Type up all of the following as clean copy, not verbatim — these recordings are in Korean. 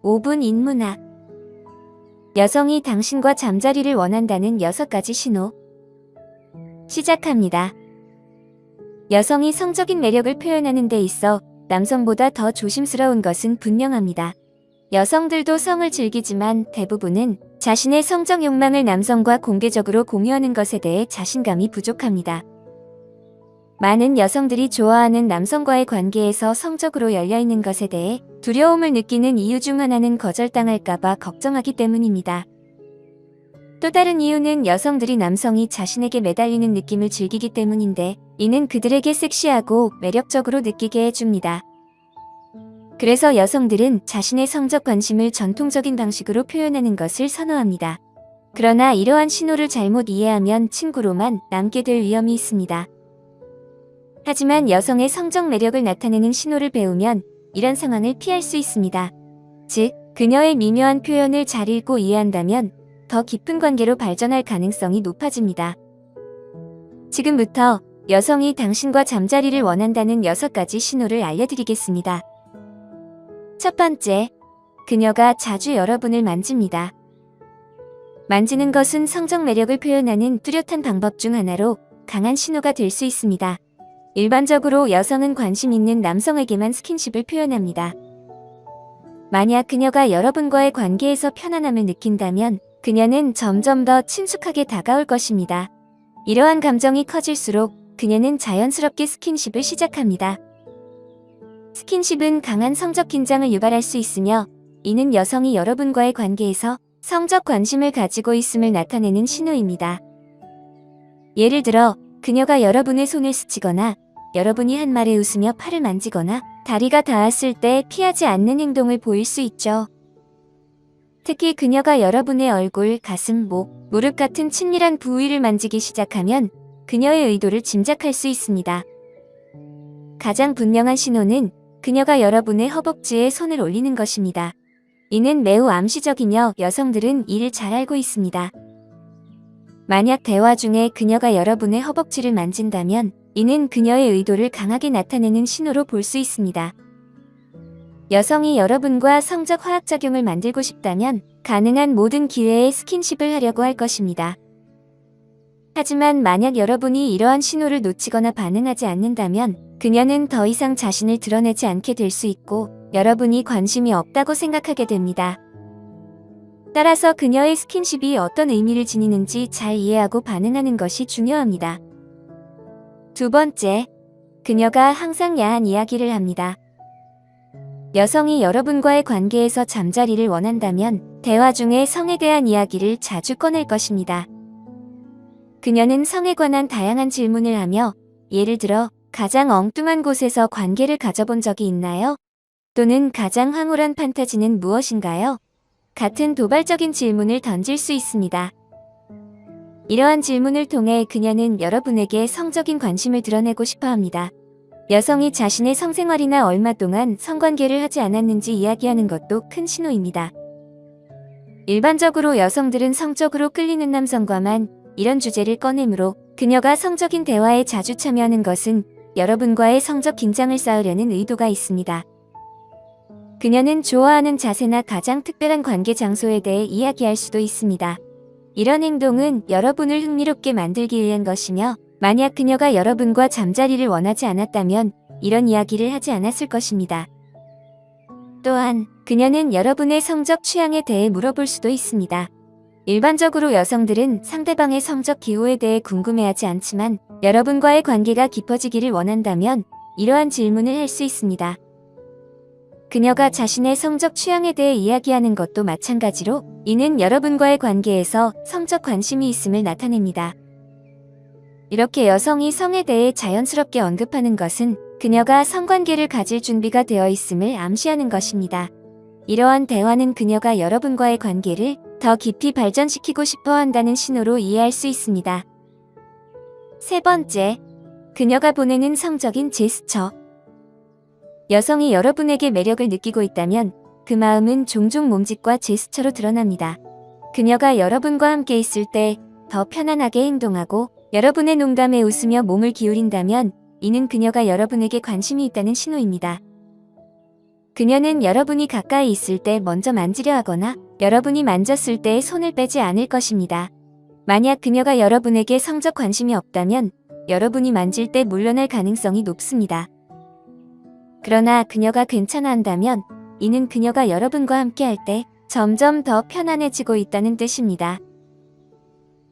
5분 인문학. 여성이 당신과 잠자리를 원한다는 6가지 신호. 시작합니다. 여성이 성적인 매력을 표현하는 데 있어 남성보다 더 조심스러운 것은 분명합니다. 여성들도 성을 즐기지만 대부분은 자신의 성적 욕망을 남성과 공개적으로 공유하는 것에 대해 자신감이 부족합니다. 많은 여성들이 좋아하는 남성과의 관계에서 성적으로 열려있는 것에 대해 두려움을 느끼는 이유 중 하나는 거절당할까봐 걱정하기 때문입니다. 또 다른 이유는 여성들이 남성이 자신에게 매달리는 느낌을 즐기기 때문인데, 이는 그들에게 섹시하고 매력적으로 느끼게 해줍니다. 그래서 여성들은 자신의 성적 관심을 전통적인 방식으로 표현하는 것을 선호합니다. 그러나 이러한 신호를 잘못 이해하면 친구로만 남게 될 위험이 있습니다. 하지만 여성의 성적 매력을 나타내는 신호를 배우면 이런 상황을 피할 수 있습니다. 즉, 그녀의 미묘한 표현을 잘 읽고 이해한다면 더 깊은 관계로 발전할 가능성이 높아집니다. 지금부터 여성이 당신과 잠자리를 원한다는 6가지 신호를 알려드리겠습니다. 첫 번째, 그녀가 자주 여러분을 만집니다. 만지는 것은 성적 매력을 표현하는 뚜렷한 방법 중 하나로 강한 신호가 될 수 있습니다. 일반적으로 여성은 관심 있는 남성에게만 스킨십을 표현합니다. 만약 그녀가 여러분과의 관계에서 편안함을 느낀다면 그녀는 점점 더 친숙하게 다가올 것입니다. 이러한 감정이 커질수록 그녀는 자연스럽게 스킨십을 시작합니다. 스킨십은 강한 성적 긴장을 유발할 수 있으며, 이는 여성이 여러분과의 관계에서 성적 관심을 가지고 있음을 나타내는 신호입니다. 예를 들어, 그녀가 여러분의 손을 스치거나 여러분이 한 말에 웃으며 팔을 만지거나 다리가 닿았을 때 피하지 않는 행동을 보일 수 있죠. 특히 그녀가 여러분의 얼굴, 가슴, 목, 무릎 같은 친밀한 부위를 만지기 시작하면 그녀의 의도를 짐작할 수 있습니다. 가장 분명한 신호는 그녀가 여러분의 허벅지에 손을 올리는 것입니다. 이는 매우 암시적이며 여성들은 이를 잘 알고 있습니다. 만약 대화 중에 그녀가 여러분의 허벅지를 만진다면 이는 그녀의 의도를 강하게 나타내는 신호로 볼 수 있습니다. 여성이 여러분과 성적 화학작용을 만들고 싶다면 가능한 모든 기회에 스킨십을 하려고 할 것입니다. 하지만 만약 여러분이 이러한 신호를 놓치거나 반응하지 않는다면 그녀는 더 이상 자신을 드러내지 않게 될 수 있고 여러분이 관심이 없다고 생각하게 됩니다. 따라서 그녀의 스킨십이 어떤 의미를 지니는지 잘 이해하고 반응하는 것이 중요합니다. 두 번째, 그녀가 항상 야한 이야기를 합니다. 여성이 여러분과의 관계에서 잠자리를 원한다면 대화 중에 성에 대한 이야기를 자주 꺼낼 것입니다. 그녀는 성에 관한 다양한 질문을 하며, 예를 들어 가장 엉뚱한 곳에서 관계를 가져본 적이 있나요? 또는 가장 황홀한 판타지는 무엇인가요? 같은 도발적인 질문을 던질 수 있습니다. 이러한 질문을 통해 그녀는 여러분에게 성적인 관심을 드러내고 싶어 합니다. 여성이 자신의 성생활이나 얼마 동안 성관계를 하지 않았는지 이야기하는 것도 큰 신호입니다. 일반적으로 여성들은 성적으로 끌리는 남성과만 이런 주제를 꺼내므로 그녀가 성적인 대화에 자주 참여하는 것은 여러분과의 성적 긴장을 쌓으려는 의도가 있습니다. 그녀는 좋아하는 자세나 가장 특별한 관계 장소에 대해 이야기할 수도 있습니다. 이런 행동은 여러분을 흥미롭게 만들기 위한 것이며, 만약 그녀가 여러분과 잠자리를 원하지 않았다면 이런 이야기를 하지 않았을 것입니다. 또한 그녀는 여러분의 성적 취향에 대해 물어볼 수도 있습니다. 일반적으로 여성들은 상대방의 성적 기호에 대해 궁금해하지 않지만 여러분과의 관계가 깊어지기를 원한다면 이러한 질문을 할 수 있습니다. 그녀가 자신의 성적 취향에 대해 이야기하는 것도 마찬가지로 이는 여러분과의 관계에서 성적 관심이 있음을 나타냅니다. 이렇게 여성이 성에 대해 자연스럽게 언급하는 것은 그녀가 성관계를 가질 준비가 되어 있음을 암시하는 것입니다. 이러한 대화는 그녀가 여러분과의 관계를 더 깊이 발전시키고 싶어 한다는 신호로 이해할 수 있습니다. 세 번째, 그녀가 보내는 성적인 제스처. 여성이 여러분에게 매력을 느끼고 있다면 그 마음은 종종 몸짓과 제스처로 드러납니다. 그녀가 여러분과 함께 있을 때 더 편안하게 행동하고 여러분의 농담에 웃으며 몸을 기울인다면 이는 그녀가 여러분에게 관심이 있다는 신호입니다. 그녀는 여러분이 가까이 있을 때 먼저 만지려 하거나 여러분이 만졌을 때 손을 빼지 않을 것입니다. 만약 그녀가 여러분에게 성적 관심이 없다면 여러분이 만질 때 물러날 가능성이 높습니다. 그러나 그녀가 괜찮아 한다면 이는 그녀가 여러분과 함께 할 때 점점 더 편안해지고 있다는 뜻입니다.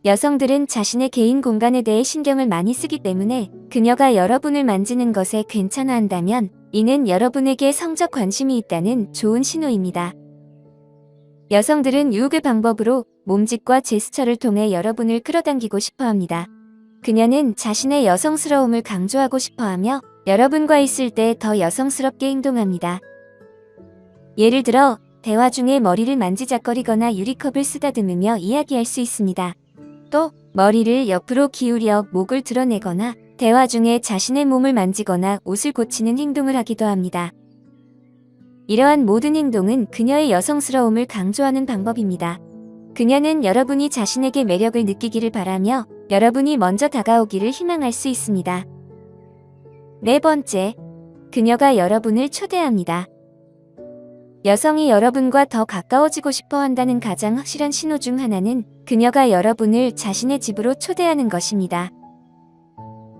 여성들은 자신의 개인 공간에 대해 신경을 많이 쓰기 때문에 그녀가 여러분을 만지는 것에 괜찮아 한다면 이는 여러분에게 성적 관심이 있다는 좋은 신호입니다. 여성들은 유혹의 방법으로 몸짓과 제스처를 통해 여러분을 끌어당기고 싶어 합니다. 그녀는 자신의 여성스러움을 강조하고 싶어 하며 여러분과 있을 때 더 여성스럽게 행동합니다. 예를 들어, 대화 중에 머리를 만지작거리거나 유리컵을 쓰다듬으며 이야기할 수 있습니다. 또, 머리를 옆으로 기울여 목을 드러내거나 대화 중에 자신의 몸을 만지거나 옷을 고치는 행동을 하기도 합니다. 이러한 모든 행동은 그녀의 여성스러움을 강조하는 방법입니다. 그녀는 여러분이 자신에게 매력을 느끼기를 바라며 여러분이 먼저 다가오기를 희망할 수 있습니다. 네 번째, 그녀가 여러분을 초대합니다. 여성이 여러분과 더 가까워지고 싶어 한다는 가장 확실한 신호 중 하나는 그녀가 여러분을 자신의 집으로 초대하는 것입니다.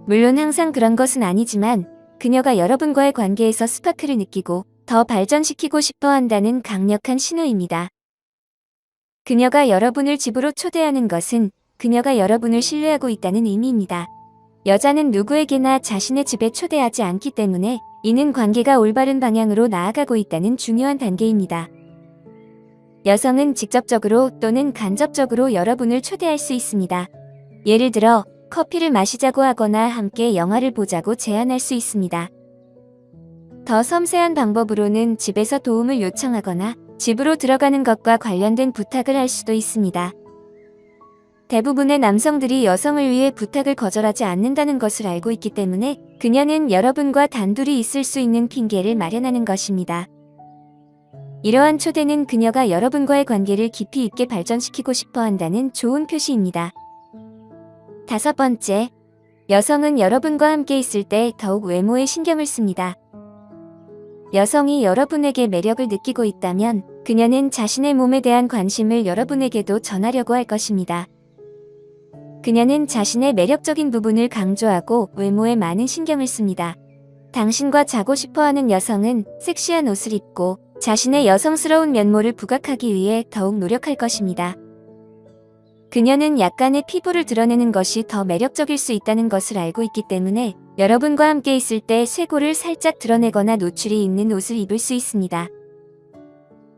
물론 항상 그런 것은 아니지만 그녀가 여러분과의 관계에서 스파크를 느끼고 더 발전시키고 싶어 한다는 강력한 신호입니다. 그녀가 여러분을 집으로 초대하는 것은 그녀가 여러분을 신뢰하고 있다는 의미입니다. 여자는 누구에게나 자신의 집에 초대하지 않기 때문에 이는 관계가 올바른 방향으로 나아가고 있다는 중요한 단계입니다. 여성은 직접적으로 또는 간접적으로 여러분을 초대할 수 있습니다. 예를 들어 커피를 마시자고 하거나 함께 영화를 보자고 제안할 수 있습니다. 더 섬세한 방법으로는 집에서 도움을 요청하거나 집으로 들어가는 것과 관련된 부탁을 할 수도 있습니다. 대부분의 남성들이 여성을 위해 부탁을 거절하지 않는다는 것을 알고 있기 때문에 그녀는 여러분과 단둘이 있을 수 있는 핑계를 마련하는 것입니다. 이러한 초대는 그녀가 여러분과의 관계를 깊이 있게 발전시키고 싶어 한다는 좋은 표시입니다. 다섯 번째, 여성은 여러분과 함께 있을 때 더욱 외모에 신경을 씁니다. 여성이 여러분에게 매력을 느끼고 있다면 그녀는 자신의 몸에 대한 관심을 여러분에게도 전하려고 할 것입니다. 그녀는 자신의 매력적인 부분을 강조하고 외모에 많은 신경을 씁니다. 당신과 자고 싶어하는 여성은 섹시한 옷을 입고 자신의 여성스러운 면모를 부각하기 위해 더욱 노력할 것입니다. 그녀는 약간의 피부를 드러내는 것이 더 매력적일 수 있다는 것을 알고 있기 때문에 여러분과 함께 있을 때 쇄골을 살짝 드러내거나 노출이 있는 옷을 입을 수 있습니다.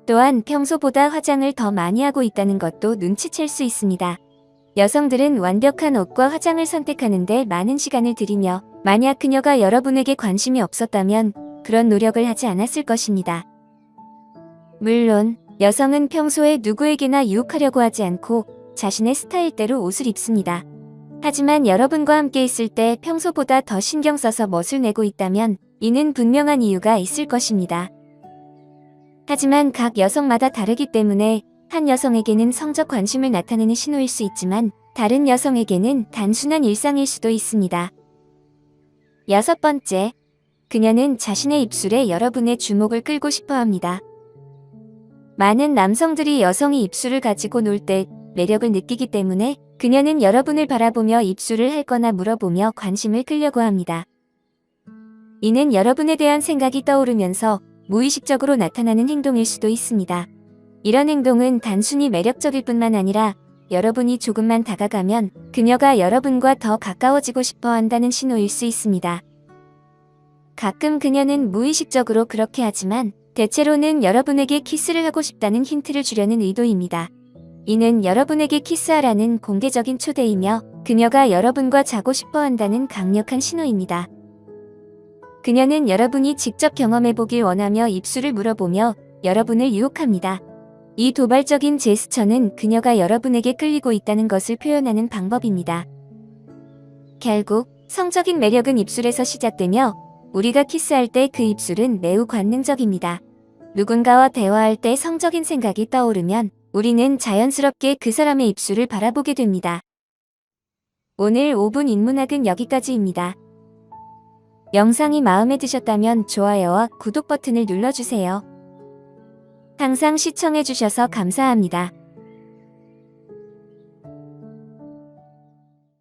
또한 평소보다 화장을 더 많이 하고 있다는 것도 눈치챌 수 있습니다. 여성들은 완벽한 옷과 화장을 선택하는데 많은 시간을 들이며 만약 그녀가 여러분에게 관심이 없었다면 그런 노력을 하지 않았을 것입니다. 물론 여성은 평소에 누구에게나 유혹하려고 하지 않고 자신의 스타일대로 옷을 입습니다. 하지만 여러분과 함께 있을 때 평소보다 더 신경 써서 멋을 내고 있다면 이는 분명한 이유가 있을 것입니다. 하지만 각 여성마다 다르기 때문에 한 여성에게는 성적 관심을 나타내는 신호일 수 있지만 다른 여성에게는 단순한 일상일 수도 있습니다. 여섯 번째, 그녀는 자신의 입술에 여러분의 주목을 끌고 싶어 합니다. 많은 남성들이 여성이 입술을 가지고 놀 때 매력을 느끼기 때문에 그녀는 여러분을 바라보며 입술을 핥거나 물어보며 관심을 끌려고 합니다. 이는 여러분에 대한 생각이 떠오르면서 무의식적으로 나타나는 행동일 수도 있습니다. 이런 행동은 단순히 매력적일 뿐만 아니라 여러분이 조금만 다가가면 그녀가 여러분과 더 가까워지고 싶어 한다는 신호일 수 있습니다. 가끔 그녀는 무의식적으로 그렇게 하지만 대체로는 여러분에게 키스를 하고 싶다는 힌트를 주려는 의도입니다. 이는 여러분에게 키스하라는 공개적인 초대이며 그녀가 여러분과 자고 싶어 한다는 강력한 신호입니다. 그녀는 여러분이 직접 경험해보길 원하며 입술을 물어보며 여러분을 유혹합니다. 이 도발적인 제스처는 그녀가 여러분에게 끌리고 있다는 것을 표현하는 방법입니다. 결국 성적인 매력은 입술에서 시작되며 우리가 키스할 때 그 입술은 매우 관능적입니다. 누군가와 대화할 때 성적인 생각이 떠오르면 우리는 자연스럽게 그 사람의 입술을 바라보게 됩니다. 오늘 5분 인문학은 여기까지입니다. 영상이 마음에 드셨다면 좋아요와 구독 버튼을 눌러주세요. 항상 시청해주셔서 감사합니다.